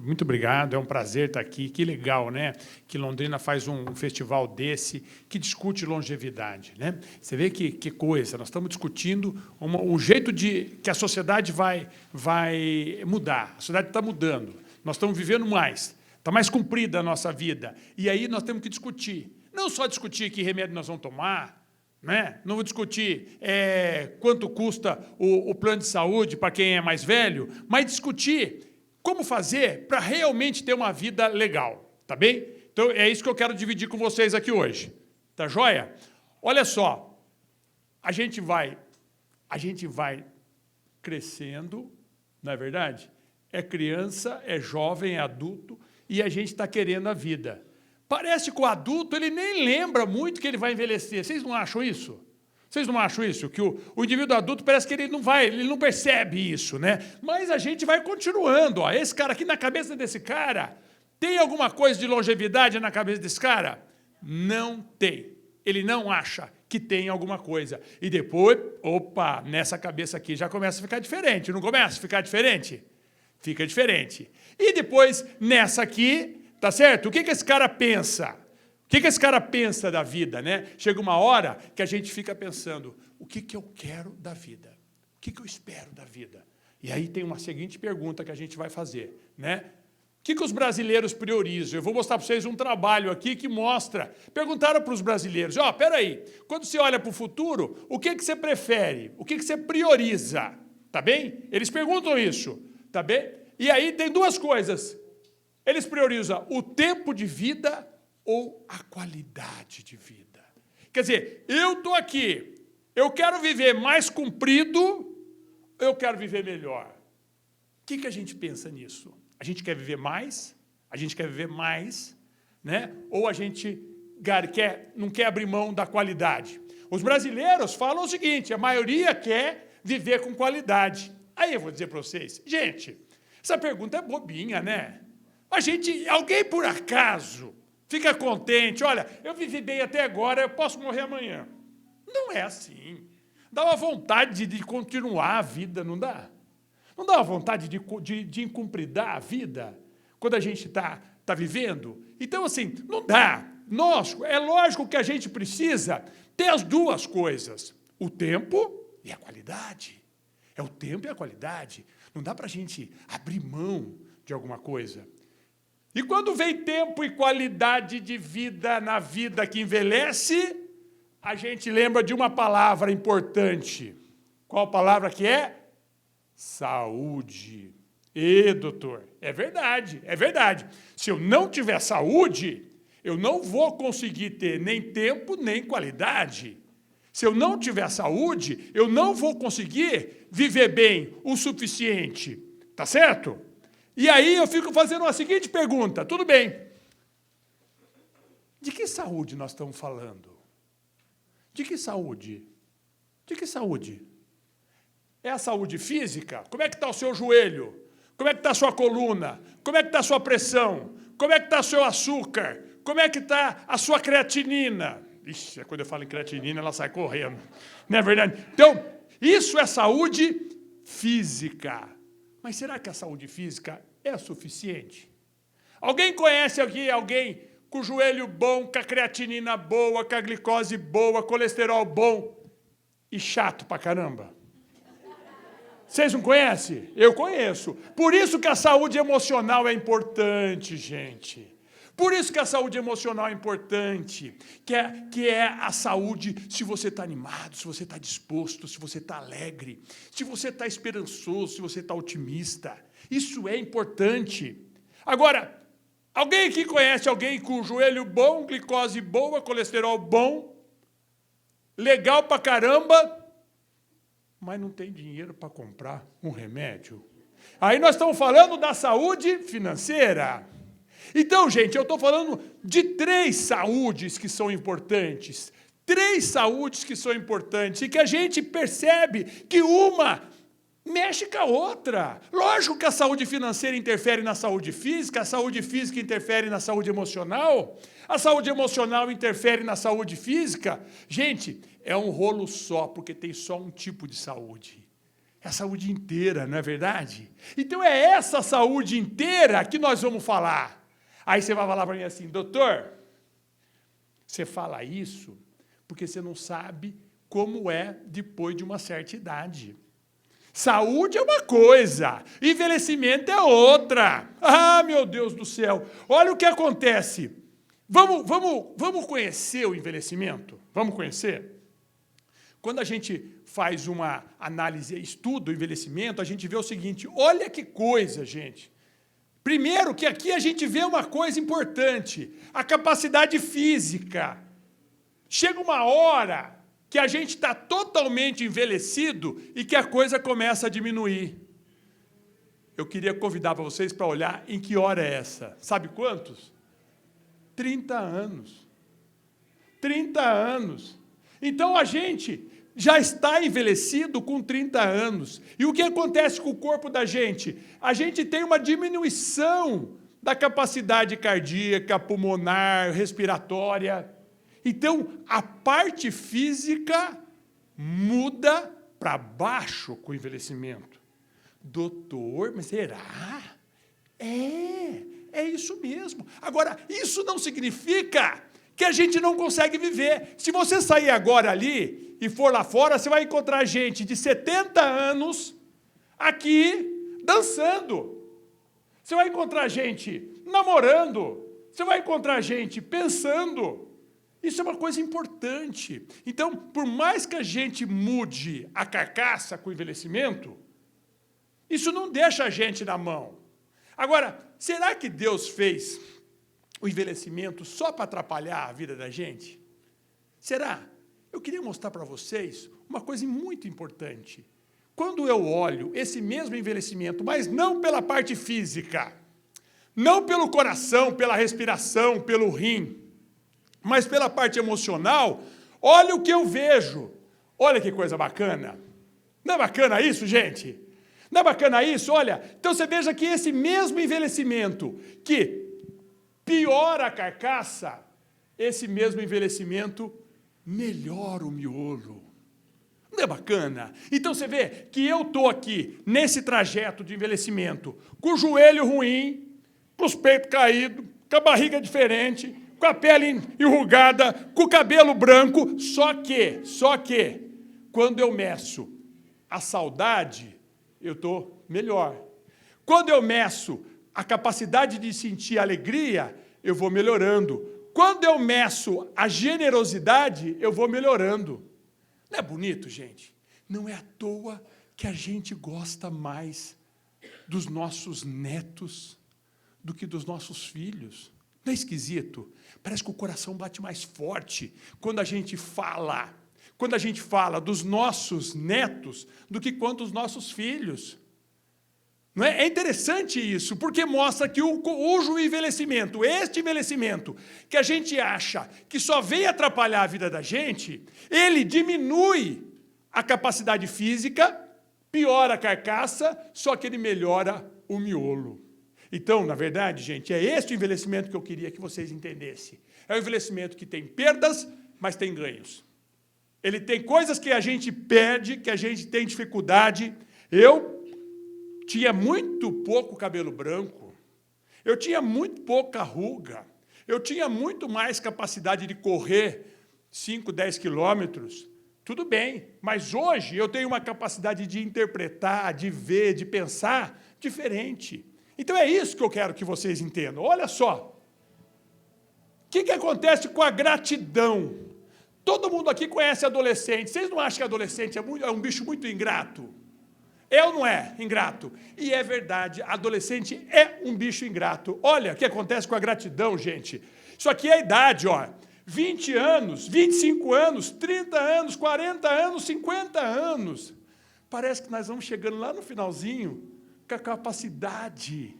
muito obrigado, é um prazer estar aqui. Que legal, né? Que Londrina faz um festival desse que discute longevidade, né? Você vê que coisa, nós estamos discutindo o jeito que a sociedade vai mudar. A sociedade está mudando, nós estamos vivendo mais, está mais comprida a nossa vida. E aí nós temos que discutir, não só discutir que remédio nós vamos tomar, né? Não vou discutir quanto custa o plano de saúde para quem é mais velho, mas discutir como fazer para realmente ter uma vida legal, tá bem? Então, é isso que eu quero dividir com vocês aqui hoje, tá joia? Olha só, a gente vai crescendo, não é verdade? É criança, é jovem, é adulto, e a gente está querendo a vida. Parece que o adulto ele nem lembra muito que ele vai envelhecer. Vocês não acham isso? Vocês não acham isso? Que o indivíduo adulto parece que ele não percebe isso, né? Mas a gente vai continuando. Ó. Esse cara aqui, na cabeça desse cara, tem alguma coisa de longevidade na cabeça desse cara? Não tem. Ele não acha que tem alguma coisa. E depois, opa, nessa cabeça aqui já começa a ficar diferente. Não começa a ficar diferente? Fica diferente. E depois, nessa aqui, tá certo? O que esse cara pensa? O que esse cara pensa da vida, né? Chega uma hora que a gente fica pensando, o que eu quero da vida? O que eu espero da vida? E aí tem uma seguinte pergunta que a gente vai fazer, né? O que os brasileiros priorizam? Eu vou mostrar para vocês um trabalho aqui que mostra. Perguntaram para os brasileiros, peraí, quando você olha para o futuro, o que você prefere? O que você prioriza? Tá bem? Eles perguntam isso, tá bem? E aí tem duas coisas. Eles priorizam o tempo de vida ou a qualidade de vida. Quer dizer, eu estou aqui, eu quero viver mais comprido, eu quero viver melhor. O que a gente pensa nisso? A gente quer viver mais? A gente quer viver mais? Né? Ou a gente não quer abrir mão da qualidade? Os brasileiros falam o seguinte, a maioria quer viver com qualidade. Aí eu vou dizer para vocês, gente, essa pergunta é bobinha, né? Alguém por acaso fica contente, olha, eu vivi bem até agora, eu posso morrer amanhã. Não é assim. Dá uma vontade de continuar a vida, não dá? Não dá uma vontade de incumpridar a vida quando a gente está vivendo? Então, assim, não dá. É lógico que a gente precisa ter as duas coisas, o tempo e a qualidade. É o tempo e a qualidade. Não dá para a gente abrir mão de alguma coisa. E quando vem tempo e qualidade de vida na vida que envelhece, a gente lembra de uma palavra importante. Qual palavra que é? Saúde. Doutor, é verdade, é verdade. Se eu não tiver saúde, eu não vou conseguir ter nem tempo, nem qualidade. Se eu não tiver saúde, eu não vou conseguir viver bem o suficiente. Tá certo? E aí eu fico fazendo a seguinte pergunta, tudo bem, de que saúde nós estamos falando? De que saúde? De que saúde? É a saúde física? Como é que está o seu joelho? Como é que está a sua coluna? Como é que está a sua pressão? Como é que está o seu açúcar? Como é que está a sua creatinina? Ixi, quando eu falo em creatinina, ela sai correndo. Não é verdade? Então, isso é saúde física. Mas será que a saúde física é suficiente? Alguém conhece aqui alguém com o joelho bom, com a creatinina boa, com a glicose boa, colesterol bom e chato pra caramba? Vocês não conhecem? Eu conheço. Por isso que a saúde emocional é importante, gente. Por isso que a saúde emocional é importante, que é a saúde se você está animado, se você está disposto, se você está alegre, se você está esperançoso, se você está otimista. Isso é importante. Agora, alguém aqui conhece alguém com joelho bom, glicose boa, colesterol bom, legal pra caramba, mas não tem dinheiro para comprar um remédio? Aí nós estamos falando da saúde financeira. Então, gente, eu estou falando de 3 saúdes que são importantes. 3 saúdes que são importantes e que a gente percebe que uma mexe com a outra. Lógico que a saúde financeira interfere na saúde física, a saúde física interfere na saúde emocional, a saúde emocional interfere na saúde física. Gente, é um rolo só, porque tem só um tipo de saúde. É a saúde inteira, não é verdade? Então é essa saúde inteira que nós vamos falar. Aí você vai falar para mim assim, doutor, você fala isso porque você não sabe como é depois de uma certa idade. Saúde é uma coisa, envelhecimento é outra. Ah, meu Deus do céu, olha o que acontece. Vamos conhecer o envelhecimento? Vamos conhecer? Quando a gente faz uma análise, estuda o envelhecimento, a gente vê o seguinte, olha que coisa, gente. Primeiro, que aqui a gente vê uma coisa importante, a capacidade física. Chega uma hora que a gente está totalmente envelhecido e que a coisa começa a diminuir. Eu queria convidar vocês para olhar em que hora é essa. Sabe quantos? 30 anos. 30 anos. Então, a gente já está envelhecido com 30 anos. E o que acontece com o corpo da gente? A gente tem uma diminuição da capacidade cardíaca, pulmonar, respiratória. Então, a parte física muda para baixo com o envelhecimento. Doutor, mas será? É isso mesmo. Agora, isso não significa que a gente não consegue viver. Se você sair agora ali e for lá fora, você vai encontrar gente de 70 anos aqui dançando. Você vai encontrar gente namorando. Você vai encontrar gente pensando. Isso é uma coisa importante. Então, por mais que a gente mude a carcaça com o envelhecimento, isso não deixa a gente na mão. Agora, será que Deus fez o envelhecimento só para atrapalhar a vida da gente? Será? Eu queria mostrar para vocês uma coisa muito importante. Quando eu olho esse mesmo envelhecimento, mas não pela parte física, não pelo coração, pela respiração, pelo rim, mas pela parte emocional, olha o que eu vejo. Olha que coisa bacana. Não é bacana isso, gente? Não é bacana isso? Olha, então você veja que esse mesmo envelhecimento que piora a carcaça, esse mesmo envelhecimento melhora o miolo. Não é bacana? Então você vê que eu estou aqui, nesse trajeto de envelhecimento, com o joelho ruim, com os peitos caídos, com a barriga diferente, com a pele enrugada, com o cabelo branco, só que, quando eu meço a saudade, eu estou melhor. Quando eu meço a capacidade de sentir alegria, eu vou melhorando. Quando eu meço a generosidade, eu vou melhorando. Não é bonito, gente? Não é à toa que a gente gosta mais dos nossos netos do que dos nossos filhos. Não é esquisito? Parece que o coração bate mais forte quando a gente fala dos nossos netos do que quanto os nossos filhos. Não é? É interessante isso, porque mostra que o envelhecimento, este envelhecimento, que a gente acha que só vem atrapalhar a vida da gente, ele diminui a capacidade física, piora a carcaça, só que ele melhora o miolo. Então, na verdade, gente, é este o envelhecimento que eu queria que vocês entendessem. É um envelhecimento que tem perdas, mas tem ganhos. Ele tem coisas que a gente perde, que a gente tem dificuldade. Eu tinha muito pouco cabelo branco, eu tinha muito pouca ruga, eu tinha muito mais capacidade de correr 5, 10 quilômetros. Tudo bem, mas hoje eu tenho uma capacidade de interpretar, de ver, de pensar diferente. Então é isso que eu quero que vocês entendam. Olha só, o que acontece com a gratidão? Todo mundo aqui conhece adolescente. Vocês não acham que adolescente é um bicho muito ingrato? É ou não é ingrato? E é verdade, adolescente é um bicho ingrato. Olha o que acontece com a gratidão, gente. Isso aqui é a idade, ó. 20 anos, 25 anos, 30 anos, 40 anos, 50 anos. Parece que nós vamos chegando lá no finalzinho com a capacidade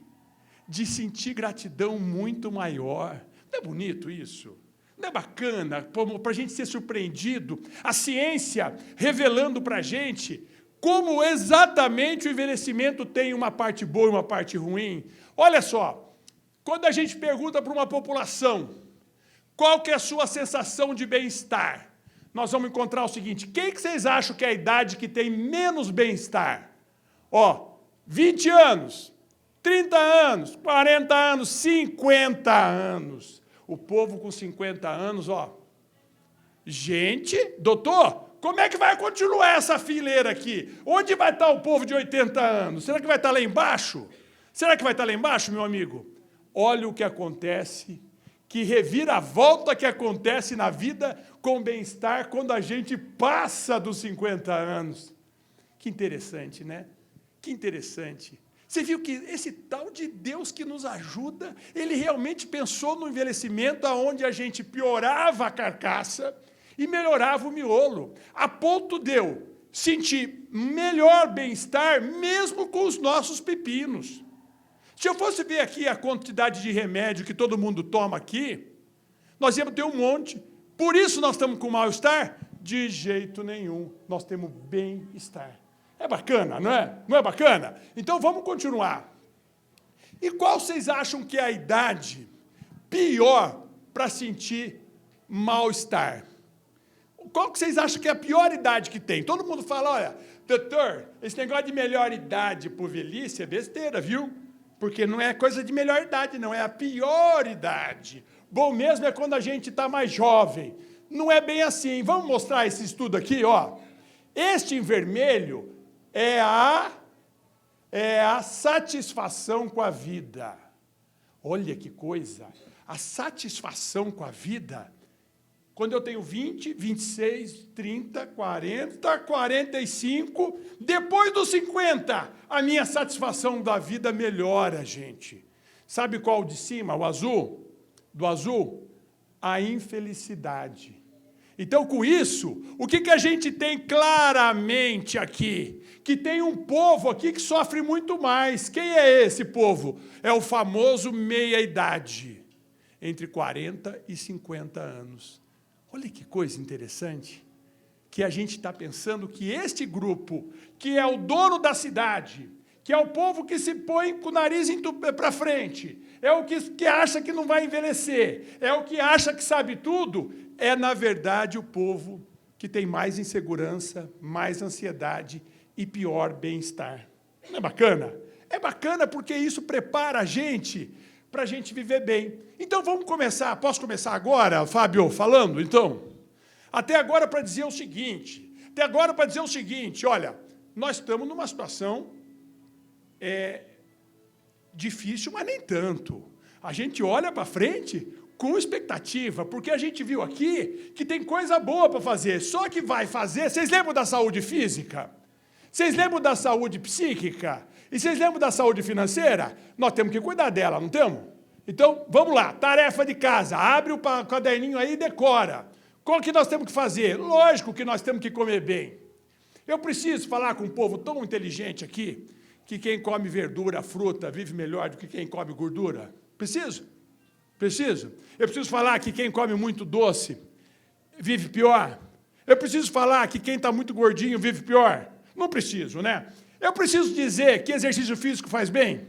de sentir gratidão muito maior. Não é bonito isso? Não é bacana para a gente ser surpreendido? A ciência revelando para a gente como exatamente o envelhecimento tem uma parte boa e uma parte ruim. Olha só, quando a gente pergunta para uma população qual que é a sua sensação de bem-estar, nós vamos encontrar o seguinte: quem que vocês acham que é a idade que tem menos bem-estar? Ó, 20 anos, 30 anos, 40 anos, 50 anos. O povo com 50 anos, ó. Gente, doutor, como é que vai continuar essa fileira aqui? Onde vai estar o povo de 80 anos? Será que vai estar lá embaixo? Será que vai estar lá embaixo, meu amigo? Olha o que acontece, que reviravolta que acontece na vida com bem-estar quando a gente passa dos 50 anos. Que interessante, né? Que interessante. Você viu que esse tal de Deus que nos ajuda, ele realmente pensou no envelhecimento onde a gente piorava a carcaça e melhorava o miolo, a ponto de eu sentir melhor bem-estar mesmo com os nossos pepinos. Se eu fosse ver aqui a quantidade de remédio que todo mundo toma aqui, nós íamos ter um monte. Por isso nós estamos com mal-estar? De jeito nenhum, nós temos bem-estar. É bacana, não é? Não é bacana? Então vamos continuar. E qual vocês acham que é a idade pior para sentir mal-estar? Qual que vocês acham que é a pior idade que tem? Todo mundo fala, olha, doutor, esse negócio de melhor idade por velhice é besteira, viu? Porque não é coisa de melhor idade, não, é a pior idade. Bom mesmo é quando a gente está mais jovem. Não é bem assim. Vamos mostrar esse estudo aqui, ó. Este em vermelho é a satisfação com a vida. Olha que coisa. A satisfação com a vida, quando eu tenho 20, 26, 30, 40, 45, depois dos 50, a minha satisfação da vida melhora, gente. Sabe qual de cima? O azul? Do azul? A infelicidade. Então, com isso, o que a gente tem claramente aqui? Que tem um povo aqui que sofre muito mais. Quem é esse povo? É o famoso meia-idade, entre 40 e 50 anos. Olha que coisa interessante, que a gente está pensando que este grupo, que é o dono da cidade, que é o povo que se põe com o nariz para frente, é o que acha que não vai envelhecer, é o que acha que sabe tudo, é, na verdade, o povo que tem mais insegurança, mais ansiedade e pior bem-estar. Não é bacana? É bacana porque isso prepara a gente para a gente viver bem. Então, vamos começar. Posso começar agora, Fábio, falando, então? Até agora para dizer o seguinte, olha, nós estamos numa situação difícil, mas nem tanto. A gente olha para frente com expectativa, porque a gente viu aqui que tem coisa boa para fazer, só que vai fazer... Vocês lembram da saúde física? Vocês lembram da saúde psíquica? E vocês lembram da saúde financeira? Nós temos que cuidar dela, não temos? Então, vamos lá, tarefa de casa, abre o caderninho aí e decora. Qual que nós temos que fazer? Lógico que nós temos que comer bem. Eu preciso falar com um povo tão inteligente aqui, que quem come verdura, fruta, vive melhor do que quem come gordura. Preciso? Preciso. Eu preciso falar que quem come muito doce vive pior. Eu preciso falar que quem está muito gordinho vive pior. Não preciso, né? Eu preciso dizer que exercício físico faz bem?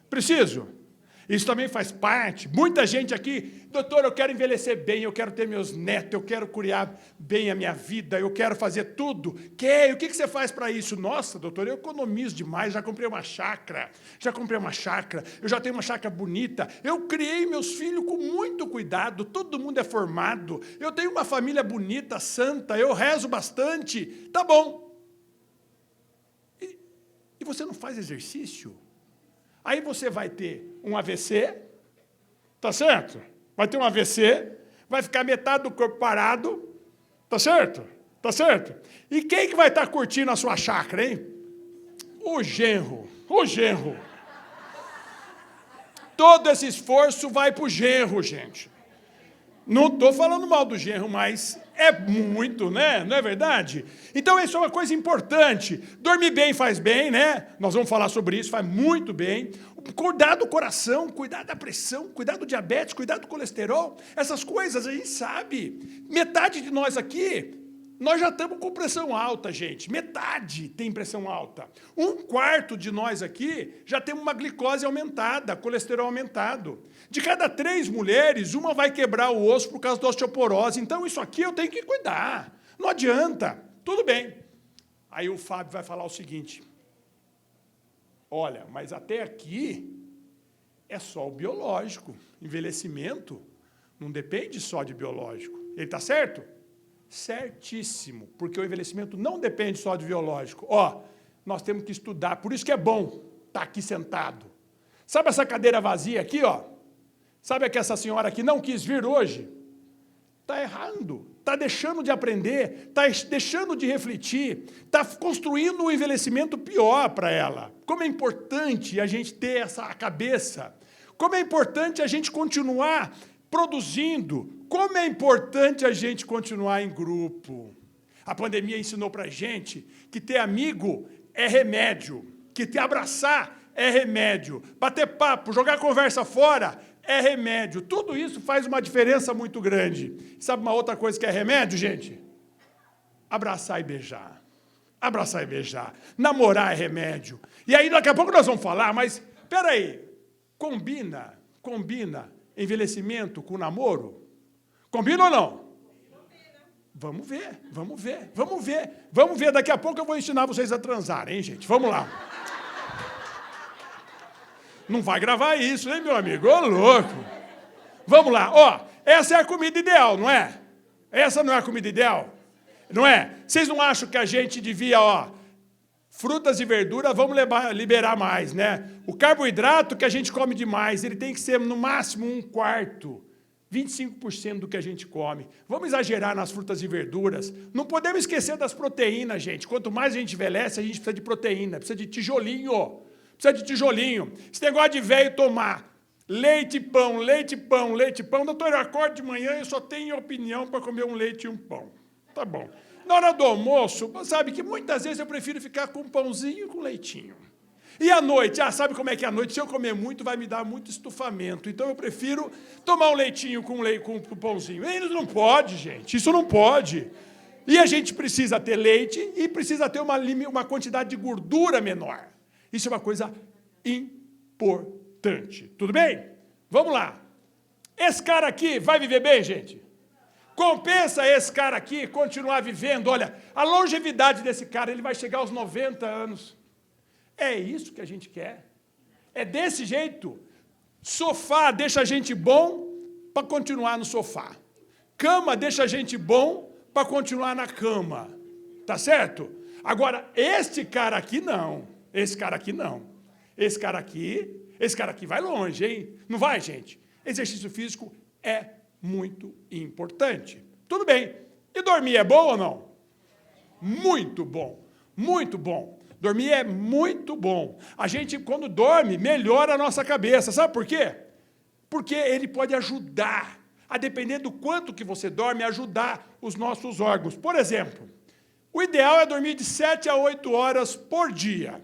Preciso. Isso também faz parte. Muita gente aqui, doutor, eu quero envelhecer bem, eu quero ter meus netos, eu quero criar bem a minha vida, eu quero fazer tudo. O que você faz para isso? Nossa, doutor, eu economizo demais, já comprei uma chácara, eu já tenho uma chácara bonita, eu criei meus filhos com muito cuidado, todo mundo é formado, eu tenho uma família bonita, santa, eu rezo bastante. Tá bom. E você não faz exercício? Aí você vai ter um AVC, tá certo? Vai ter um AVC, vai ficar metade do corpo parado, tá certo? Tá certo? E quem que vai estar curtindo a sua chácara, hein? O genro. Todo esse esforço vai para o genro, gente. Não estou falando mal do genro, mas é muito, né? Não é verdade? Então, isso é uma coisa importante. Dormir bem faz bem, né? Nós vamos falar sobre isso, faz muito bem. Cuidar do coração, cuidar da pressão, cuidar do diabetes, cuidar do colesterol. Essas coisas a gente sabe. Metade de nós aqui, nós já estamos com pressão alta, gente. Metade tem pressão alta. 1/4 de nós aqui já temos uma glicose aumentada, colesterol aumentado. De cada 3 mulheres, uma vai quebrar o osso por causa da osteoporose. Então, isso aqui eu tenho que cuidar. Não adianta. Tudo bem. Aí o Fábio vai falar o seguinte, Olha, mas até aqui é só o biológico. Envelhecimento não depende só de biológico. Ele está certo? Certíssimo, porque o envelhecimento não depende só de biológico. Ó, nós temos que estudar, por isso que é bom estar aqui sentado. Sabe essa cadeira vazia aqui, ó? Sabe que essa senhora aqui não quis vir hoje? Está errando, está deixando de aprender, está deixando de refletir, está construindo um envelhecimento pior para ela. Como é importante a gente ter essa cabeça, como é importante a gente continuar produzindo, como é importante a gente continuar em grupo. A pandemia ensinou para a gente que ter amigo é remédio, que te abraçar é remédio, bater papo, jogar conversa fora é remédio. Tudo isso faz uma diferença muito grande. Sabe uma outra coisa que é remédio, gente? Abraçar e beijar. Abraçar e beijar. Namorar é remédio. E aí, daqui a pouco nós vamos falar, mas, peraí, combina envelhecimento com namoro? Combina ou não? Vamos ver, vamos ver, vamos ver. Vamos ver, daqui a pouco eu vou ensinar vocês a transar, hein, gente? Vamos lá. Não vai gravar isso, hein, meu amigo? Ô, louco! Vamos lá, ó, essa é a comida ideal, não é? Essa não é a comida ideal? Não é? Vocês não acham que a gente devia, ó, frutas e verduras, vamos liberar mais, né? O carboidrato que a gente come demais, ele tem que ser no máximo 1/4, 25% do que a gente come. Vamos exagerar nas frutas e verduras. Não podemos esquecer das proteínas, gente. Quanto mais a gente envelhece, a gente precisa de proteína, precisa de tijolinho. Precisa de tijolinho. Esse negócio de velho tomar leite, pão, leite, pão, leite, pão. Doutor, eu acordo de manhã e eu só tenho opinião para comer um leite e um pão. Tá bom. Na hora do almoço, sabe que muitas vezes eu prefiro ficar com um pãozinho e com leitinho. E à noite? Ah, sabe como é que é à noite? Se eu comer muito, vai me dar muito estufamento. Então eu prefiro tomar um leitinho com um pãozinho. Isso não pode, gente. Isso não pode. E a gente precisa ter leite e precisa ter uma quantidade de gordura menor. Isso é uma coisa importante. Tudo bem? Vamos lá. Esse cara aqui vai viver bem, gente? Compensa esse cara aqui continuar vivendo? Olha, a longevidade desse cara, ele vai chegar aos 90 anos. É isso que a gente quer? É desse jeito? Sofá deixa a gente bom para continuar no sofá. Cama deixa a gente bom para continuar na cama. Tá certo? Agora, este cara aqui não. Esse cara aqui não. Esse cara aqui vai longe, hein? Não vai, gente? Exercício físico é muito importante. Tudo bem. E dormir é bom ou não? Muito bom. Muito bom. Dormir é muito bom. A gente, quando dorme, melhora a nossa cabeça. Sabe por quê? Porque ele pode ajudar, a depender do quanto que você dorme, ajudar os nossos órgãos. Por exemplo, o ideal é dormir de 7 a 8 horas por dia.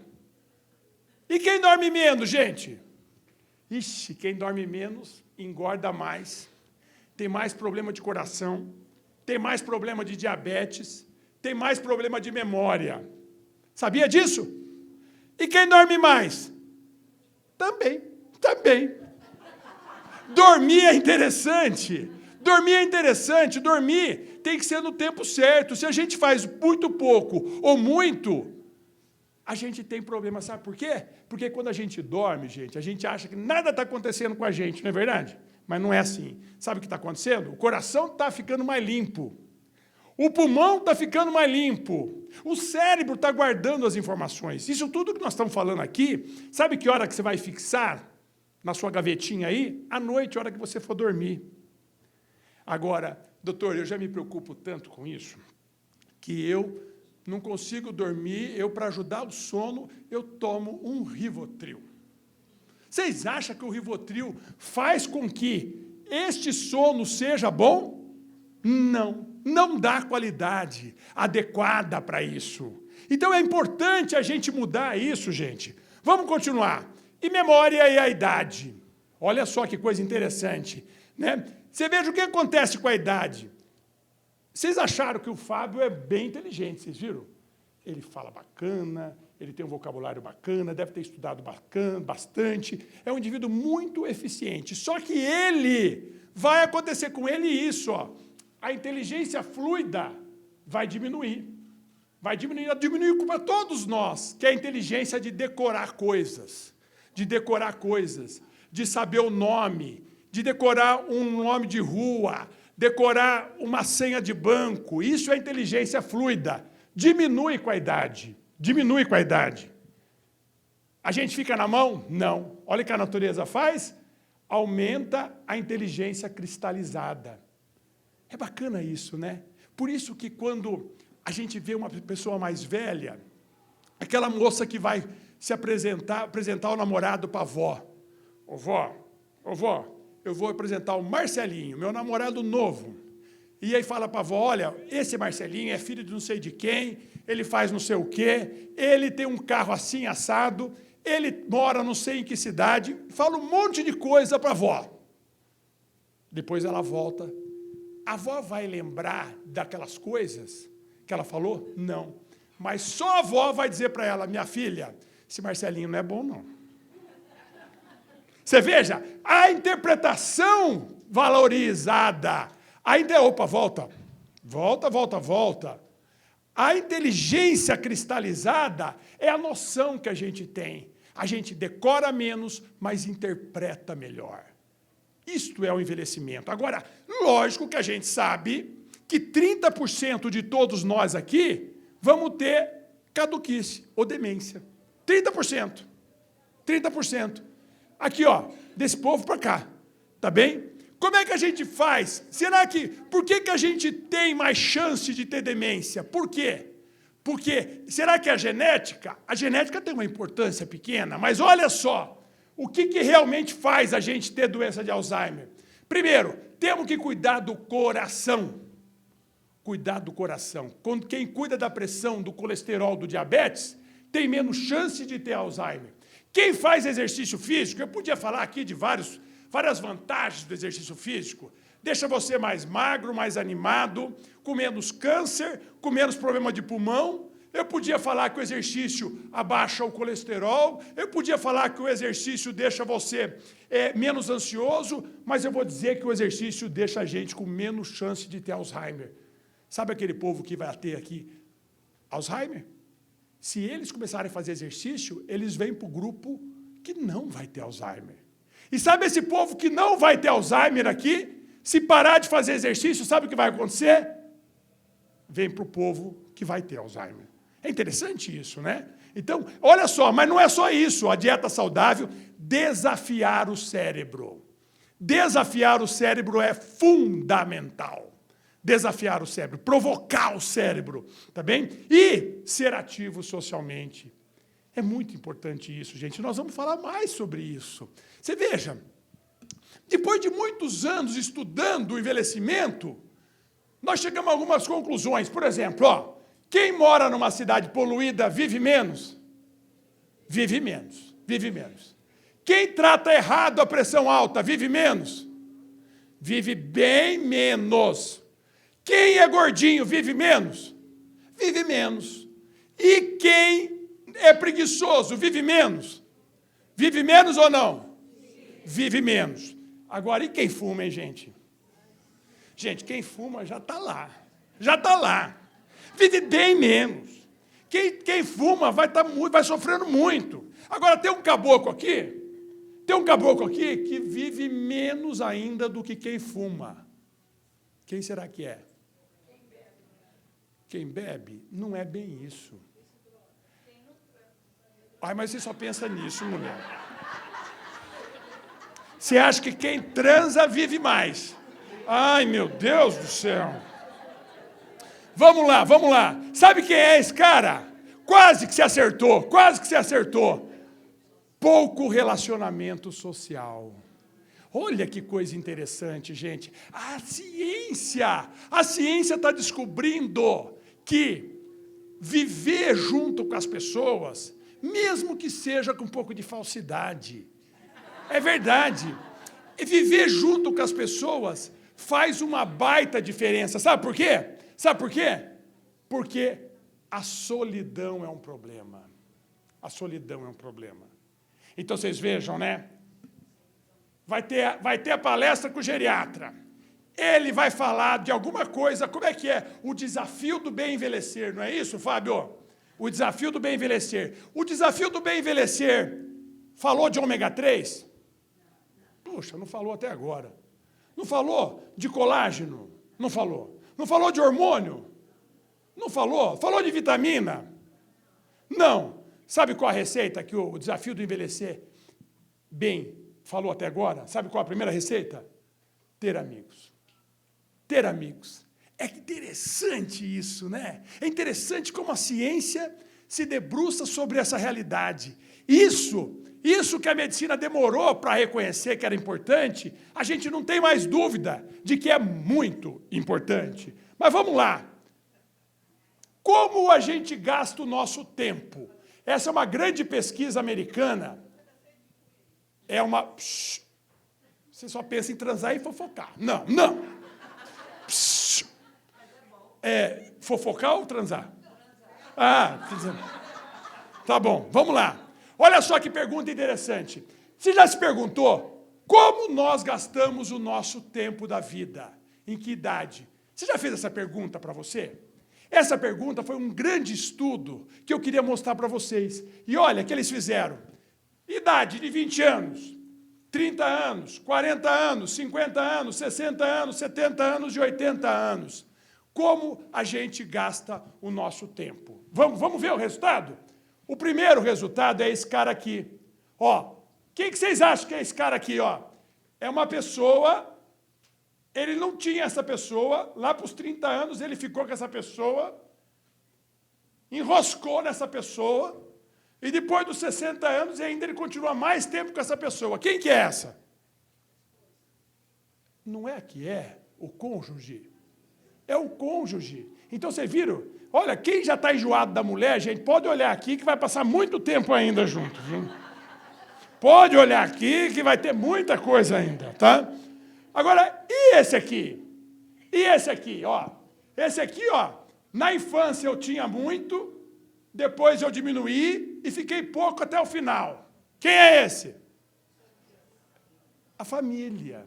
E quem dorme menos, gente? Ixi, quem dorme menos engorda mais, tem mais problema de coração, tem mais problema de diabetes, tem mais problema de memória. Sabia disso? E quem dorme mais? Também. Dormir é interessante. Dormir tem que ser no tempo certo. Se a gente faz muito pouco ou muito, a gente tem problema, sabe por quê? Porque quando a gente dorme, gente, a gente acha que nada está acontecendo com a gente, não é verdade? Mas não é assim. Sabe o que está acontecendo? O coração está ficando mais limpo. O pulmão está ficando mais limpo. O cérebro está guardando as informações. Isso tudo que nós estamos falando aqui, sabe que hora que você vai fixar na sua gavetinha aí? À noite, a hora que você for dormir. Agora, doutor, eu já me preocupo tanto com isso, que eu não consigo dormir, para ajudar o sono, eu tomo um Rivotril. Vocês acham que o Rivotril faz com que este sono seja bom? Não dá qualidade adequada para isso. Então é importante a gente mudar isso, gente. Vamos continuar. E memória e a idade. Olha só que coisa interessante, né? Você veja o que acontece com a idade. Vocês acharam que o Fábio é bem inteligente, vocês viram? Ele fala bacana, ele tem um vocabulário bacana, deve ter estudado bastante, é um indivíduo muito eficiente. Só que vai acontecer com ele isso, ó, a inteligência fluida vai diminuir. vai diminuir para todos nós, que é a inteligência de decorar coisas, de saber o nome, de decorar um nome de rua, decorar uma senha de banco. Isso é inteligência fluida. Diminui com a idade. A gente fica na mão? Não. Olha o que a natureza faz. Aumenta a inteligência cristalizada. É bacana isso, né? Por isso que quando a gente vê uma pessoa mais velha, aquela moça que vai se apresentar o namorado para a avó. Ô vó, eu vou apresentar o Marcelinho, meu namorado novo. E aí fala para a avó, olha, esse Marcelinho é filho de não sei de quem, ele faz não sei o quê, ele tem um carro assim assado, ele mora não sei em que cidade, fala um monte de coisa para a avó. Depois ela volta. A avó vai lembrar daquelas coisas que ela falou? Não. Mas só a avó vai dizer para ela, minha filha, esse Marcelinho não é bom, não. Você veja, a interpretação valorizada. Opa, volta. A inteligência cristalizada é a noção que a gente tem. A gente decora menos, mas interpreta melhor. Isto é o envelhecimento. Agora, lógico que a gente sabe que 30% de todos nós aqui vamos ter caduquice ou demência. 30%. Aqui, ó, desse povo para cá. Tá bem? Como é que a gente faz? Por que a gente tem mais chance de ter demência? Por quê? Porque, será que é a genética? A genética tem uma importância pequena, mas olha só, o que realmente faz a gente ter doença de Alzheimer? Primeiro, temos que cuidar do coração. Quem cuida da pressão, do colesterol, do diabetes, tem menos chance de ter Alzheimer. Quem faz exercício físico, eu podia falar aqui de várias vantagens do exercício físico. Deixa você mais magro, mais animado, com menos câncer, com menos problema de pulmão. Eu podia falar que o exercício abaixa o colesterol. Eu podia falar que o exercício deixa você menos ansioso. Mas eu vou dizer que o exercício deixa a gente com menos chance de ter Alzheimer. Sabe aquele povo que vai ter aqui Alzheimer? Se eles começarem a fazer exercício, eles vêm para o grupo que não vai ter Alzheimer. E sabe esse povo que não vai ter Alzheimer aqui? Se parar de fazer exercício, sabe o que vai acontecer? Vem para o povo que vai ter Alzheimer. É interessante isso, né? Então, olha só, mas não é só isso. A dieta saudável, desafiar o cérebro. Desafiar o cérebro é fundamental. Desafiar o cérebro, provocar o cérebro, tá bem? E ser ativo socialmente. É muito importante isso, gente. Nós vamos falar mais sobre isso. Você veja, depois de muitos anos estudando o envelhecimento, nós chegamos a algumas conclusões. Por exemplo, ó, quem mora numa cidade poluída vive menos? Vive menos. Quem trata errado a pressão alta vive menos? Vive bem menos. Quem é gordinho vive menos? Vive menos. E quem é preguiçoso vive menos? Vive menos ou não? Vive menos. Agora, e quem fuma, hein, gente? Gente, quem fuma já está lá. Vive bem menos. Quem fuma vai sofrendo muito. Agora, tem um caboclo aqui que vive menos ainda do que quem fuma. Quem será que é? Quem bebe? Não é bem isso. Ai, mas você só pensa nisso, mulher. Você acha que quem transa vive mais. Ai, meu Deus do céu. Vamos lá. Sabe quem é esse cara? Quase que se acertou. Pouco relacionamento social. Olha que coisa interessante, gente. A ciência está descobrindo que viver junto com as pessoas, mesmo que seja com um pouco de falsidade, é verdade. E viver junto com as pessoas faz uma baita diferença. Sabe por quê? Porque a solidão é um problema. Então, vocês vejam, né? Vai ter a palestra com o geriatra. ele vai falar de alguma coisa, como é que é? O desafio do bem envelhecer, não é isso, Fábio? O desafio do bem envelhecer. O desafio do bem envelhecer falou de ômega 3? Puxa, não falou até agora. Não falou de colágeno? Não falou. Não falou de hormônio? Não falou. Falou de vitamina? Não. Sabe qual a receita que o desafio do envelhecer bem falou até agora? Sabe qual a primeira receita? Ter amigos. Ter amigos. É interessante isso, né? É interessante como a ciência se debruça sobre essa realidade. Isso que a medicina demorou para reconhecer que era importante, a gente não tem mais dúvida de que é muito importante. Mas vamos lá. Como a gente gasta o nosso tempo? Essa é uma grande pesquisa americana. É uma... Você só pensa em transar e fofocar. Não. Fofocar ou transar? Tá bom, vamos lá. Olha só que pergunta interessante. Você já se perguntou como nós gastamos o nosso tempo da vida? Em que idade? Você já fez essa pergunta para você? Essa pergunta foi um grande estudo que eu queria mostrar para vocês. E olha que eles fizeram. Idade de 20 anos, 30 anos, 40 anos, 50 anos, 60 anos, 70 anos e 80 anos. Como a gente gasta o nosso tempo. Vamos ver o resultado? O primeiro resultado é esse cara aqui. Ó, quem que vocês acham que é esse cara aqui? Ó? É uma pessoa, ele não tinha essa pessoa, lá para os 30 anos ele ficou com essa pessoa, enroscou nessa pessoa, e depois dos 60 anos ainda ele continua mais tempo com essa pessoa. Quem que é essa? Não é que é o cônjuge. É o cônjuge. Então, vocês viram? Olha, quem já está enjoado da mulher, gente, pode olhar aqui que vai passar muito tempo ainda junto. Viu? Pode olhar aqui que vai ter muita coisa ainda, tá? Agora, e esse aqui? E esse aqui, ó? Esse aqui, ó, na infância eu tinha muito, depois eu diminuí e fiquei pouco até o final. Quem é esse? A família.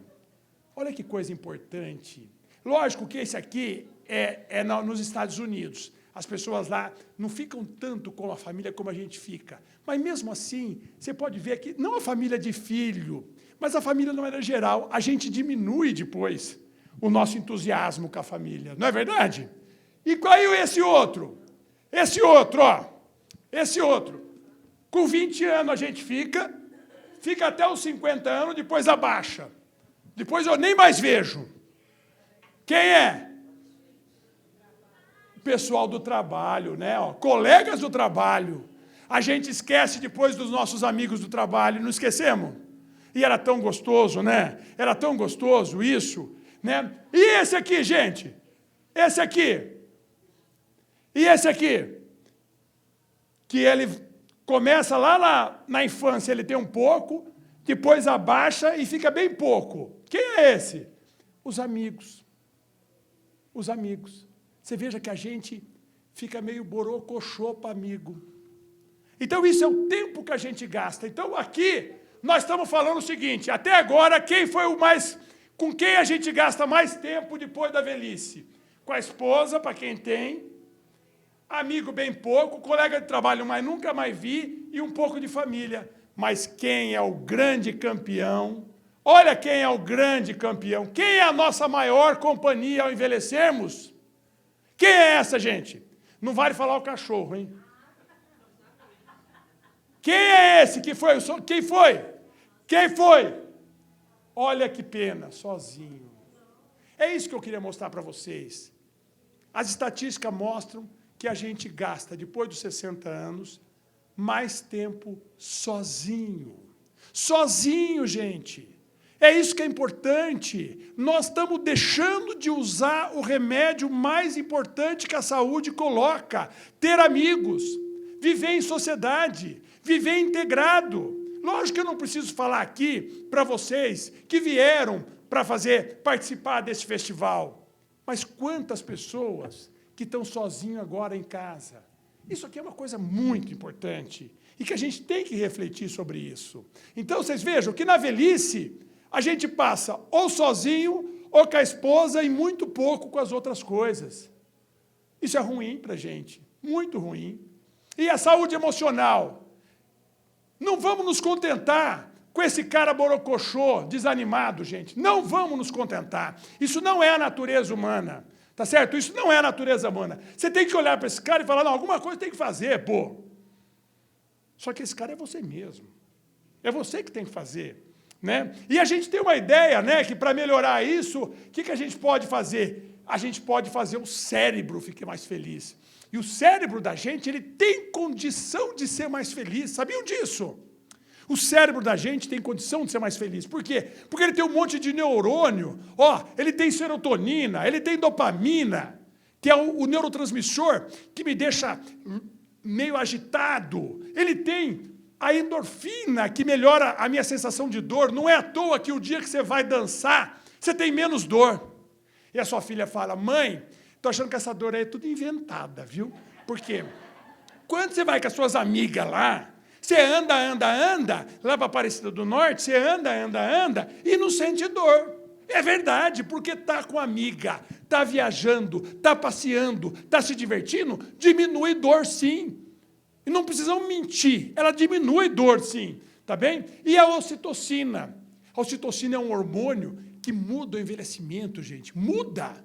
Olha que coisa importante. Lógico que esse aqui é nos Estados Unidos. As pessoas lá não ficam tanto com a família como a gente fica. Mas mesmo assim, você pode ver que não a família de filho, mas a família de maneira geral, a gente diminui depois o nosso entusiasmo com a família. Não é verdade? E qual é esse outro? Esse outro, ó. Esse outro. Com 20 anos a gente fica até os 50 anos, depois abaixa. Depois eu nem mais vejo. Quem é? O pessoal do trabalho, né? Ó, colegas do trabalho. A gente esquece depois dos nossos amigos do trabalho, não esquecemos? E era tão gostoso, né? Era tão gostoso isso, né? E esse aqui, gente? Esse aqui? E esse aqui? Que ele começa lá na infância, ele tem um pouco, depois abaixa e fica bem pouco. Quem é esse? Os amigos. Os amigos. Você veja que a gente fica meio borocochô para amigo. Então, isso é o tempo que a gente gasta. Então, aqui, nós estamos falando o seguinte, até agora, quem foi o mais... Com quem a gente gasta mais tempo depois da velhice? Com a esposa, para quem tem, amigo bem pouco, colega de trabalho, mas nunca mais vi, e um pouco de família. Mas quem é o grande campeão? Olha quem é o grande campeão. Quem é a nossa maior companhia ao envelhecermos? Quem é essa, gente? Não vale falar o cachorro, hein? Quem é esse que foi? Quem foi? Quem foi? Olha que pena, sozinho. É isso que eu queria mostrar para vocês. As estatísticas mostram que a gente gasta, depois dos 60 anos, mais tempo sozinho. Sozinho, gente. É isso que é importante. Nós estamos deixando de usar o remédio mais importante que a saúde coloca. Ter amigos, viver em sociedade, viver integrado. Lógico que eu não preciso falar aqui para vocês que vieram para participar desse festival. Mas quantas pessoas que estão sozinhos agora em casa? Isso aqui é uma coisa muito importante e que a gente tem que refletir sobre isso. Então, vocês vejam que na velhice a gente passa ou sozinho ou com a esposa e muito pouco com as outras coisas. Isso é ruim para a gente, muito ruim. E a saúde emocional? Não vamos nos contentar com esse cara borocochô, desanimado, gente. Não vamos nos contentar. Isso não é a natureza humana, tá certo? Isso não é a natureza humana. Você tem que olhar para esse cara e falar, não, alguma coisa tem que fazer, pô. Só que esse cara é você mesmo. É você que tem que fazer. Né? E a gente tem uma ideia, né, que para melhorar isso, o que a gente pode fazer? A gente pode fazer o cérebro ficar mais feliz. E o cérebro da gente, ele tem condição de ser mais feliz. Sabiam disso? O cérebro da gente tem condição de ser mais feliz. Por quê? Porque ele tem um monte de neurônio. Ó, ele tem serotonina, ele tem dopamina, que é o neurotransmissor que me deixa meio agitado. Ele tem a endorfina, que melhora a minha sensação de dor. Não é à toa que o dia que você vai dançar, você tem menos dor. E a sua filha fala, mãe, tô achando que essa dor aí é tudo inventada, viu? Por quê? Quando você vai com as suas amigas lá, você anda, lá para Aparecida do Norte, você anda, e não sente dor. É verdade, porque tá com a amiga, tá viajando, tá passeando, tá se divertindo, diminui dor sim. E não precisam mentir, ela diminui dor, sim, tá bem? E a ocitocina? A ocitocina é um hormônio que muda o envelhecimento, gente, muda.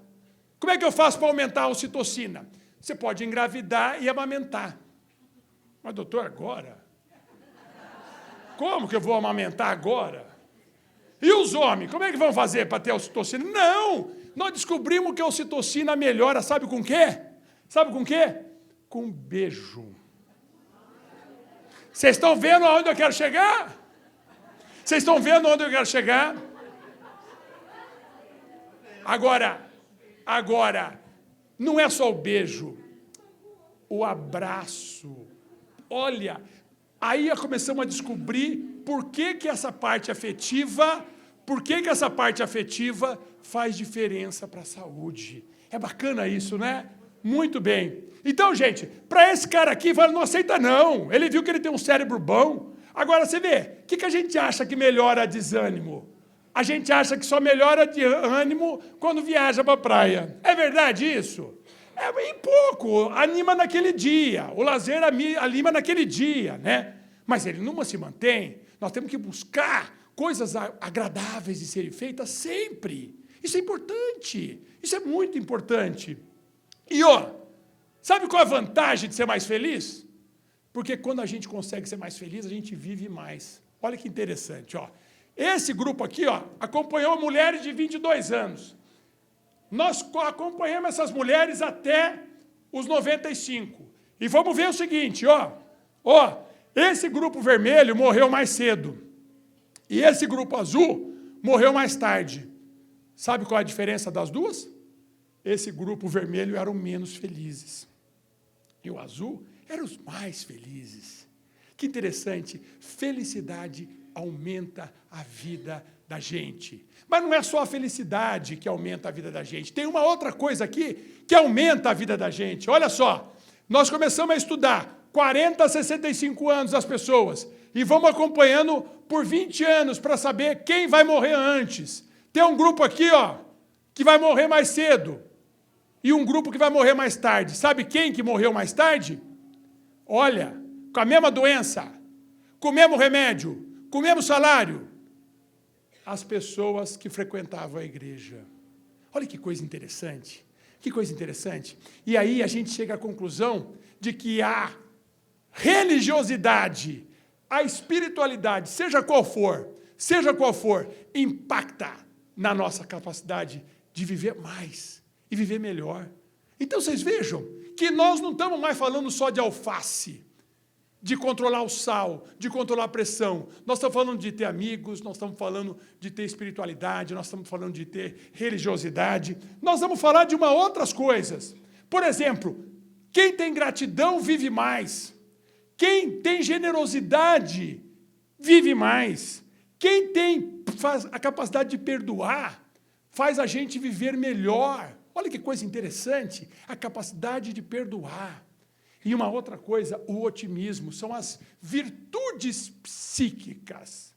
Como é que eu faço para aumentar a ocitocina? Você pode engravidar e amamentar. Mas, doutor, agora? Como que eu vou amamentar agora? E os homens, como é que vão fazer para ter a ocitocina? Não! Nós descobrimos que a ocitocina melhora, sabe com o quê? Sabe com o quê? Com beijo. Vocês estão vendo aonde eu quero chegar? Vocês estão vendo onde eu quero chegar? Agora, não é só o beijo, o abraço. Olha, aí começamos a descobrir por que essa parte afetiva, faz diferença para a saúde. É bacana isso, né? Muito bem. Então, gente, para esse cara aqui, não aceita não. Ele viu que ele tem um cérebro bom. Agora, você vê, o que a gente acha que melhora desânimo? A gente acha que só melhora de ânimo quando viaja para a praia. É verdade isso? É bem pouco. Anima naquele dia. O lazer anima naquele dia, né? Mas ele não se mantém. Nós temos que buscar coisas agradáveis de serem feitas sempre. Isso é importante. Isso é muito importante. E, sabe qual é a vantagem de ser mais feliz? Porque quando a gente consegue ser mais feliz, a gente vive mais. Olha que interessante, Esse grupo aqui, acompanhou mulheres de 22 anos. Nós acompanhamos essas mulheres até os 95. E vamos ver o seguinte, esse grupo vermelho morreu mais cedo. E esse grupo azul morreu mais tarde. Sabe qual é a diferença das duas? Esse grupo vermelho eram menos felizes. E o azul eram os mais felizes. Que interessante, felicidade aumenta a vida da gente. Mas não é só a felicidade que aumenta a vida da gente. Tem uma outra coisa aqui que aumenta a vida da gente. Olha só, nós começamos a estudar 40 a 65 anos das pessoas e vamos acompanhando por 20 anos para saber quem vai morrer antes. Tem um grupo aqui, que vai morrer mais cedo e um grupo que vai morrer mais tarde. Sabe quem que morreu mais tarde? Olha, com a mesma doença, com o mesmo remédio, com o mesmo salário, as pessoas que frequentavam a igreja. Olha que coisa interessante, que coisa interessante. E aí a gente chega à conclusão de que a religiosidade, a espiritualidade, seja qual for, impacta na nossa capacidade de viver mais e viver melhor. Então vocês vejam que nós não estamos mais falando só de alface, de controlar o sal, de controlar a pressão. Nós estamos falando de ter amigos, nós estamos falando de ter espiritualidade, nós estamos falando de ter religiosidade. Nós vamos falar de outras coisas. Por exemplo, quem tem gratidão vive mais. Quem tem generosidade vive mais. Quem tem a capacidade de perdoar faz a gente viver melhor. Olha que coisa interessante, a capacidade de perdoar. E uma outra coisa, o otimismo, são as virtudes psíquicas.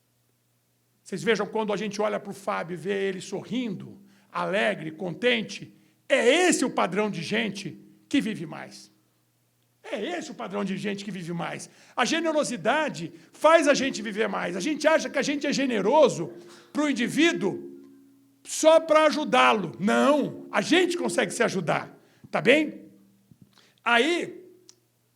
Vocês vejam quando a gente olha para o Fábio e vê ele sorrindo, alegre, contente, é esse o padrão de gente que vive mais. É esse o padrão de gente que vive mais. A generosidade faz a gente viver mais. A gente acha que a gente é generoso para o indivíduo só para ajudá-lo. Não, a gente consegue se ajudar, tá bem? Aí,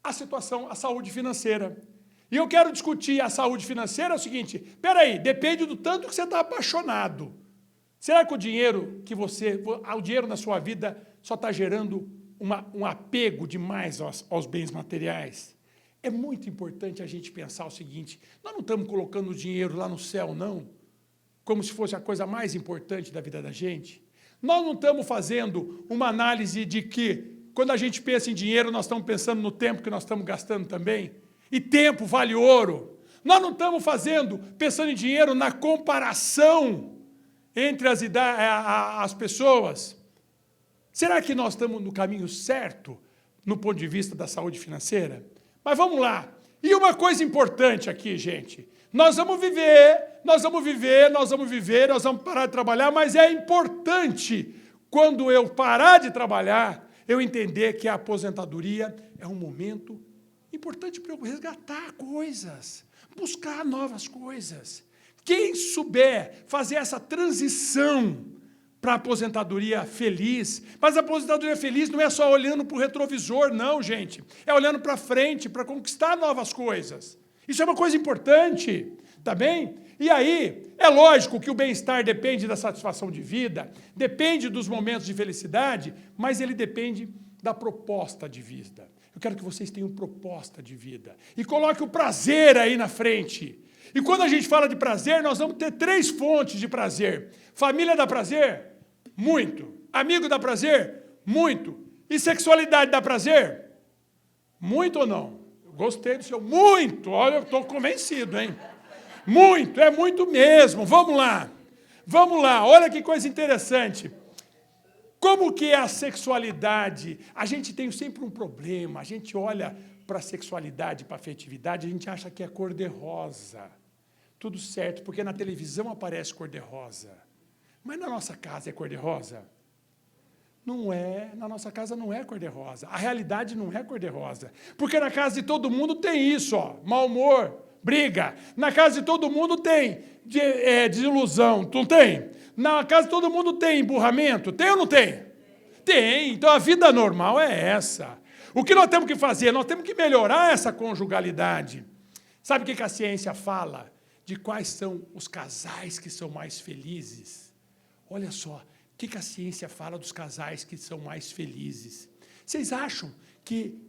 a situação, a saúde financeira. E eu quero discutir a saúde financeira, é o seguinte, peraí, depende do tanto que você está apaixonado. Será que o dinheiro na sua vida só está gerando um apego demais aos bens materiais? É muito importante a gente pensar o seguinte, nós não estamos colocando o dinheiro lá no céu, não, como se fosse a coisa mais importante da vida da gente. Nós não estamos fazendo uma análise de que, quando a gente pensa em dinheiro, nós estamos pensando no tempo que nós estamos gastando também. E tempo vale ouro. Nós não estamos pensando em dinheiro na comparação entre as pessoas. Será que nós estamos no caminho certo, no ponto de vista da saúde financeira? Mas vamos lá. E uma coisa importante aqui, gente. Nós vamos viver, nós vamos parar de trabalhar, mas é importante, quando eu parar de trabalhar, eu entender que a aposentadoria é um momento importante para eu resgatar coisas, buscar novas coisas. Quem souber fazer essa transição para a aposentadoria feliz, mas a aposentadoria feliz não é só olhando para o retrovisor, não, gente. É olhando para frente, para conquistar novas coisas. Isso é uma coisa importante, tá bem? E aí, é lógico que o bem-estar depende da satisfação de vida, depende dos momentos de felicidade, mas ele depende da proposta de vida. Eu quero que vocês tenham proposta de vida. E coloque o prazer aí na frente. E quando a gente fala de prazer, nós vamos ter 3 fontes de prazer. Família dá prazer? Muito. Amigo dá prazer? Muito. E sexualidade dá prazer? Muito ou não? Eu gostei do seu muito. Olha, eu estou convencido, hein? Muito, é muito mesmo. Vamos lá. Vamos lá. Olha que coisa interessante. Como que é a sexualidade? A gente tem sempre um problema. A gente olha para a sexualidade, para a afetividade, a gente acha que é cor-de-rosa. Tudo certo, porque na televisão aparece cor-de-rosa. Mas na nossa casa é cor-de-rosa? Não é, na nossa casa não é cor-de-rosa. A realidade não é cor-de-rosa. Porque na casa de todo mundo tem isso, ó, mau humor, briga. Na casa de todo mundo tem desilusão, não tem? Na casa de todo mundo tem emburramento, tem ou não tem? Tem, então a vida normal é essa. O que nós temos que fazer? Nós temos que melhorar essa conjugalidade. Sabe o que a ciência fala? De quais são os casais que são mais felizes? Olha só, o que a ciência fala dos casais que são mais felizes? Vocês acham que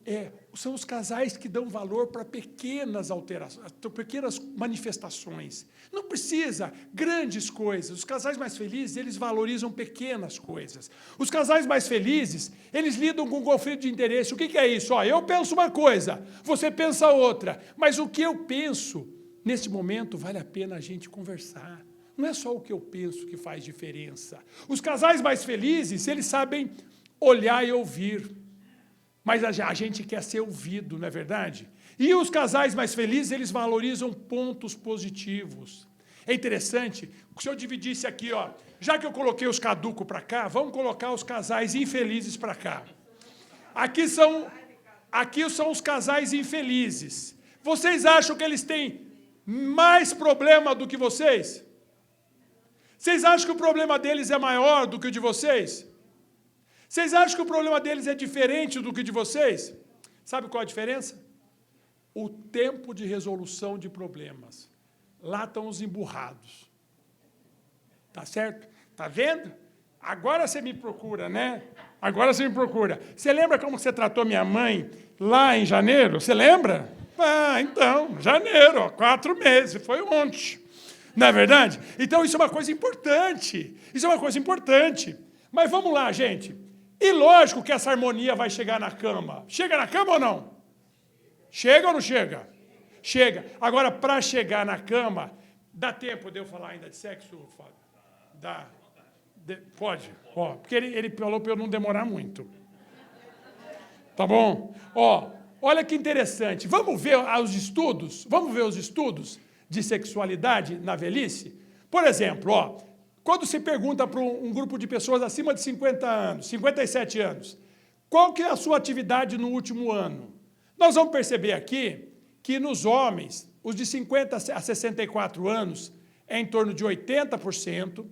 são os casais que dão valor para pequenas alterações, pequenas manifestações? Não precisa grandes coisas. Os casais mais felizes, eles valorizam pequenas coisas. Os casais mais felizes, eles lidam com conflito de interesse. O que é isso? Ó, eu penso uma coisa, você pensa outra, mas o que eu penso, nesse momento, vale a pena a gente conversar. Não é só o que eu penso que faz diferença. Os casais mais felizes, eles sabem olhar e ouvir. Mas a gente quer ser ouvido, não é verdade? E os casais mais felizes, eles valorizam pontos positivos. É interessante, se eu dividisse aqui, ó, já que eu coloquei os caducos para cá, vamos colocar os casais infelizes para cá. Aqui são os casais infelizes. Vocês acham que eles têm mais problema do que vocês? Vocês acham que o problema deles é maior do que o de vocês? Vocês acham que o problema deles é diferente do que o de vocês? Sabe qual a diferença? O tempo de resolução de problemas. Lá estão os emburrados. Tá certo? Tá vendo? Agora você me procura, né? Agora você me procura. Você lembra como você tratou minha mãe lá em janeiro? Você lembra? Ah, então, janeiro, ó, 4 meses, foi ontem. Não é verdade? Então, isso é uma coisa importante. Isso é uma coisa importante. Mas vamos lá, gente. E lógico que essa harmonia vai chegar na cama. Chega na cama ou não? Chega ou não chega? Chega. Agora, para chegar na cama, dá tempo de eu falar ainda de sexo, Fábio? Dá. Pode. Ó, porque ele falou para eu não demorar muito. Tá bom? Ó, olha que interessante. Vamos ver os estudos? Vamos ver os estudos de sexualidade na velhice? Por exemplo, ó, quando se pergunta para um grupo de pessoas acima de 50 anos, 57 anos, qual que é a sua atividade no último ano? Nós vamos perceber aqui que nos homens, os de 50 a 64 anos, é em torno de 80%,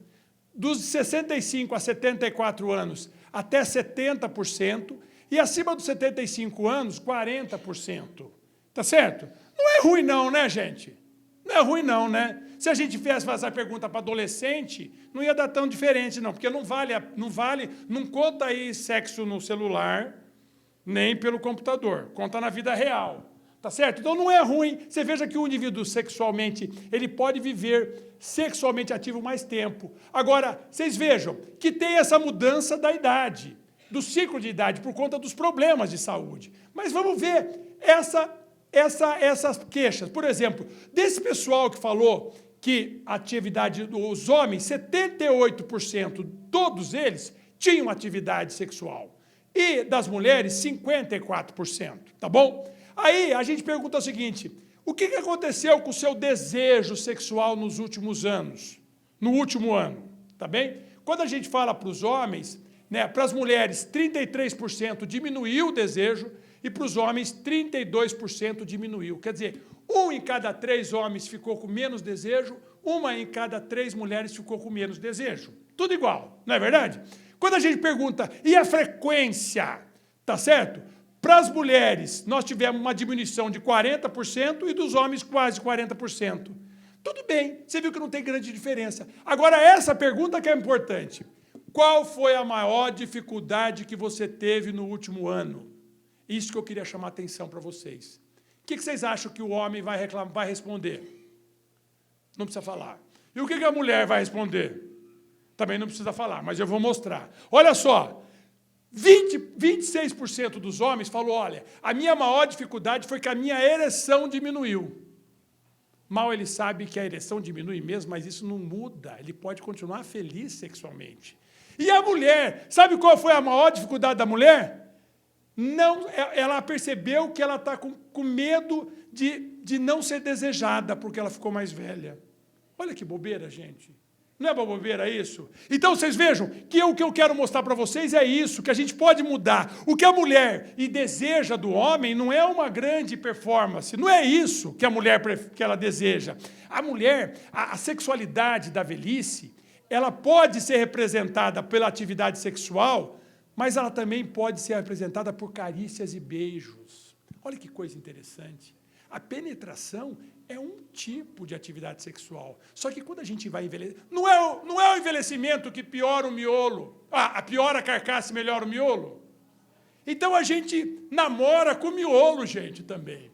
dos de 65 a 74 anos, até 70%, e acima dos 75 anos, 40%. Tá certo? Não é ruim não, né, gente? Não é ruim não, né? Se a gente fizesse essa pergunta para adolescente, não ia dar tão diferente, não, porque não conta aí sexo no celular, nem pelo computador, conta na vida real. Tá certo? Então não é ruim. Você veja que o indivíduo sexualmente, ele pode viver sexualmente ativo mais tempo. Agora, vocês vejam que tem essa mudança da idade, do ciclo de idade, por conta dos problemas de saúde. Mas vamos ver essas queixas. Por exemplo, desse pessoal que falou que a atividade dos homens, 78%, todos eles, tinham atividade sexual. E das mulheres, 54%. Tá bom? Aí a gente pergunta o seguinte, o que aconteceu com o seu desejo sexual nos últimos anos? No último ano, tá bem? Quando a gente fala para os homens, né, para as mulheres, 33% diminuiu o desejo e para os homens, 32% diminuiu. Quer dizer, 1 em cada 3 homens ficou com menos desejo, 1 em cada 3 mulheres ficou com menos desejo. Tudo igual, não é verdade? Quando a gente pergunta, e a frequência, tá certo? Para as mulheres, nós tivemos uma diminuição de 40% e dos homens quase 40%. Tudo bem, você viu que não tem grande diferença. Agora, essa pergunta que é importante. Qual foi a maior dificuldade que você teve no último ano? Isso que eu queria chamar a atenção para vocês. O que vocês acham que o homem vai responder? Não precisa falar. E o que a mulher vai responder? Também não precisa falar, mas eu vou mostrar. Olha só. 26% dos homens falou, olha, a minha maior dificuldade foi que a minha ereção diminuiu. Mal ele sabe que a ereção diminui mesmo, mas isso não muda. Ele pode continuar feliz sexualmente. E a mulher, sabe qual foi a maior dificuldade da mulher? Não, ela percebeu que ela está com medo de não ser desejada, porque ela ficou mais velha. Olha que bobeira, gente. Não é uma bobeira isso? Então, vocês vejam que o que eu quero mostrar para vocês é isso, que a gente pode mudar. O que a mulher deseja do homem não é uma grande performance, não é isso que a mulher que ela deseja. A mulher, a sexualidade da velhice, ela pode ser representada pela atividade sexual, mas ela também pode ser representada por carícias e beijos. Olha que coisa interessante. A penetração é um tipo de atividade sexual. Só que quando a gente vai envelhecer... Não é o envelhecimento que piora o miolo. Piora a carcaça e melhora o miolo. Então a gente namora com o miolo, gente, também.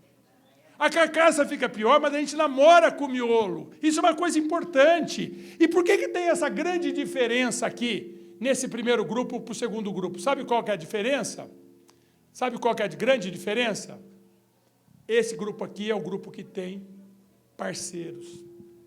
A carcaça fica pior, mas a gente namora com o miolo. Isso é uma coisa importante. E por que tem essa grande diferença aqui, nesse primeiro grupo para o segundo grupo? Sabe qual que é a diferença? Sabe qual que é a grande diferença? Esse grupo aqui é o grupo que tem parceiros.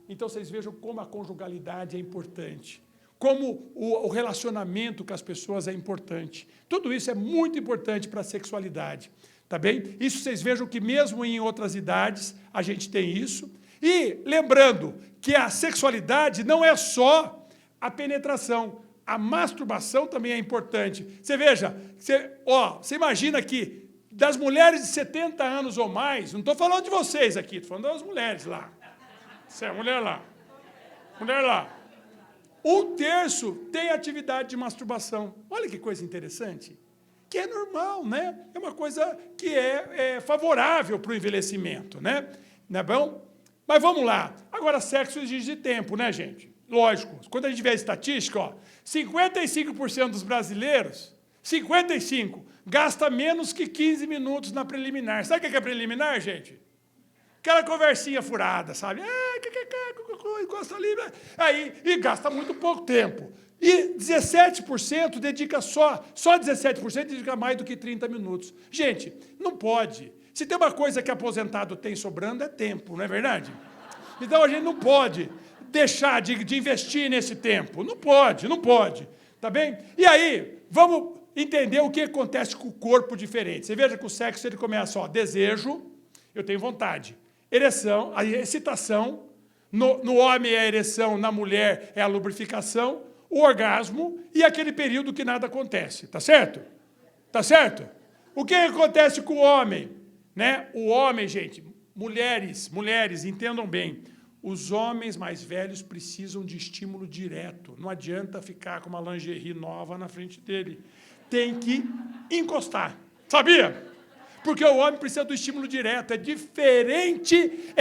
Então, vocês vejam como a conjugalidade é importante, como o relacionamento com as pessoas é importante. Tudo isso é muito importante para a sexualidade, tá bem? Isso vocês vejam que mesmo em outras idades a gente tem isso. E lembrando que a sexualidade não é só a penetração, a masturbação também é importante. Você veja, você imagina que das mulheres de 70 anos ou mais, não estou falando de vocês aqui, estou falando das mulheres lá. Você é mulher lá. Mulher lá. 1/3 tem atividade de masturbação. Olha que coisa interessante. Que é normal, né? É uma coisa que é favorável para o envelhecimento, né? Não é bom? Mas vamos lá. Agora, sexo exige tempo, né, gente? Lógico. Quando a gente vê a estatística, 55% dos brasileiros, 55%, gasta menos que 15 minutos na preliminar. Sabe o que é preliminar, gente? Aquela conversinha furada, sabe? Encosta ali, aí, e gasta muito pouco tempo. E 17% dedica só 17% dedica mais do que 30 minutos. Gente, não pode. Se tem uma coisa que aposentado tem sobrando, é tempo, não é verdade? Então a gente não pode deixar de investir nesse tempo. Não pode. Tá bem? E aí, vamos entender o que acontece com o corpo diferente. Você veja que o sexo ele começa, desejo, eu tenho vontade. Ereção, a excitação, No homem é a ereção, na mulher é a lubrificação, o orgasmo e aquele período que nada acontece, tá certo? Tá certo? O que acontece com o homem? Né? O homem, gente, mulheres, entendam bem, os homens mais velhos precisam de estímulo direto. Não adianta ficar com uma lingerie nova na frente dele. Tem que encostar. Sabia? Porque o homem precisa do estímulo direto. É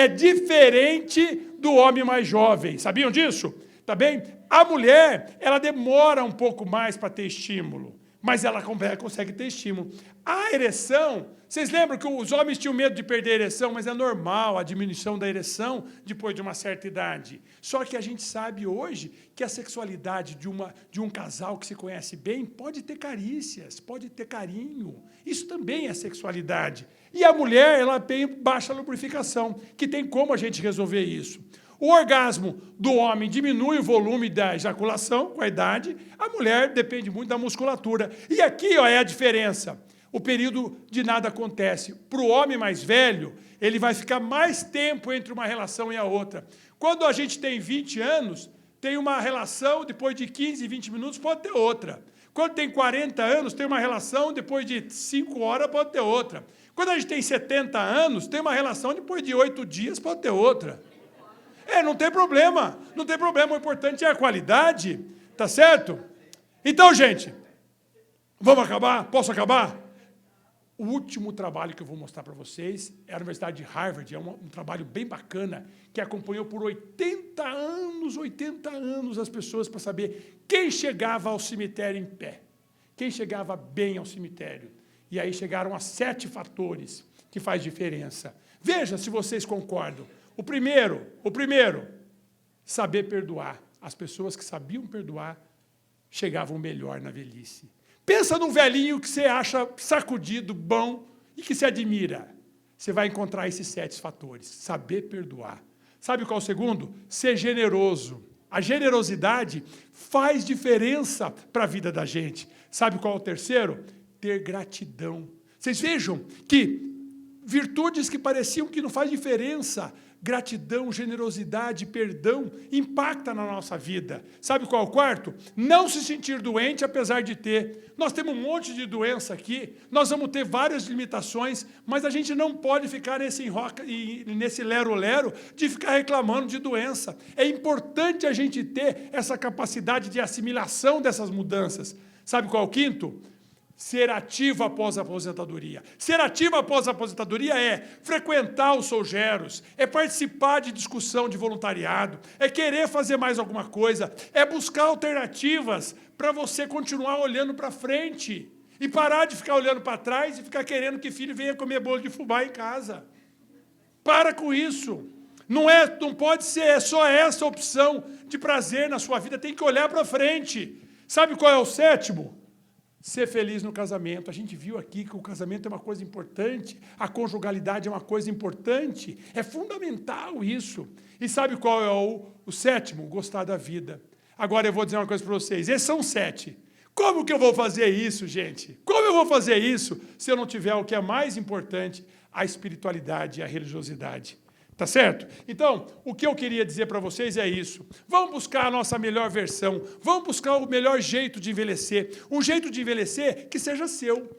diferente do homem mais jovem. Sabiam disso? Tá bem? A mulher, ela demora um pouco mais para ter estímulo, mas ela consegue ter estímulo. A ereção, vocês lembram que os homens tinham medo de perder a ereção, mas é normal a diminuição da ereção depois de uma certa idade. Só que a gente sabe hoje que a sexualidade de um casal que se conhece bem pode ter carícias, pode ter carinho. Isso também é sexualidade. E a mulher, ela tem baixa lubrificação, que tem como a gente resolver isso. O orgasmo do homem diminui o volume da ejaculação com a idade, a mulher depende muito da musculatura. E aqui ó, é a diferença. O período de nada acontece. Para o homem mais velho, ele vai ficar mais tempo entre uma relação e a outra. Quando a gente tem 20 anos, tem uma relação, depois de 15, 20 minutos pode ter outra. Quando tem 40 anos, tem uma relação, depois de 5 horas pode ter outra. Quando a gente tem 70 anos, tem uma relação, depois de 8 dias pode ter outra. Não tem problema, não tem problema, o importante é a qualidade, tá certo? Então, gente, vamos acabar? Posso acabar? O último trabalho que eu vou mostrar para vocês é a Universidade de Harvard, é um trabalho bem bacana, que acompanhou por 80 anos as pessoas para saber quem chegava ao cemitério em pé, quem chegava bem ao cemitério. E aí chegaram a 7 fatores que faz diferença. Veja se vocês concordam. O primeiro, saber perdoar. As pessoas que sabiam perdoar chegavam melhor na velhice. Pensa num velhinho que você acha sacudido, bom e que se admira. Você vai encontrar esses 7 fatores. Saber perdoar. Sabe qual é o segundo? Ser generoso. A generosidade faz diferença para a vida da gente. Sabe qual é o terceiro? Ter gratidão. Vocês vejam que virtudes que pareciam que não faz diferença, gratidão, generosidade, perdão, impacta na nossa vida. Sabe qual é o quarto? Não se sentir doente, apesar de ter. Nós temos um monte de doença aqui, nós vamos ter várias limitações, mas a gente não pode ficar nesse lero-lero de ficar reclamando de doença. É importante a gente ter essa capacidade de assimilação dessas mudanças. Sabe qual é o quinto? Ser ativo após a aposentadoria. Ser ativo após a aposentadoria é frequentar os solgeros, é participar de discussão de voluntariado, é querer fazer mais alguma coisa, é buscar alternativas para você continuar olhando para frente e parar de ficar olhando para trás e ficar querendo que filho venha comer bolo de fubá em casa. Para com isso. Não pode ser só essa opção de prazer na sua vida, tem que olhar para frente. Sabe qual é o sétimo? Ser feliz no casamento. A gente viu aqui que o casamento é uma coisa importante, a conjugalidade é uma coisa importante, é fundamental isso. E sabe qual é o sétimo? Gostar da vida. Agora eu vou dizer uma coisa para vocês, esses são 7. Como que eu vou fazer isso, gente? Como eu vou fazer isso se eu não tiver o que é mais importante, a espiritualidade e a religiosidade? Tá certo? Então, o que eu queria dizer para vocês é isso. Vamos buscar a nossa melhor versão. Vamos buscar o melhor jeito de envelhecer. Um jeito de envelhecer que seja seu.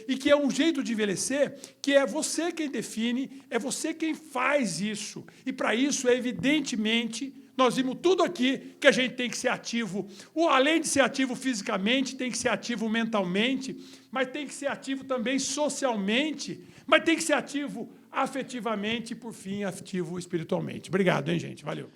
E que é um jeito de envelhecer que é você quem define, é você quem faz isso. E para isso, evidentemente, nós vimos tudo aqui que a gente tem que ser ativo. Além de ser ativo fisicamente, tem que ser ativo mentalmente, mas tem que ser ativo também socialmente, mas tem que ser ativo afetivamente e, por fim, ativo espiritualmente. Obrigado, hein, gente? Valeu.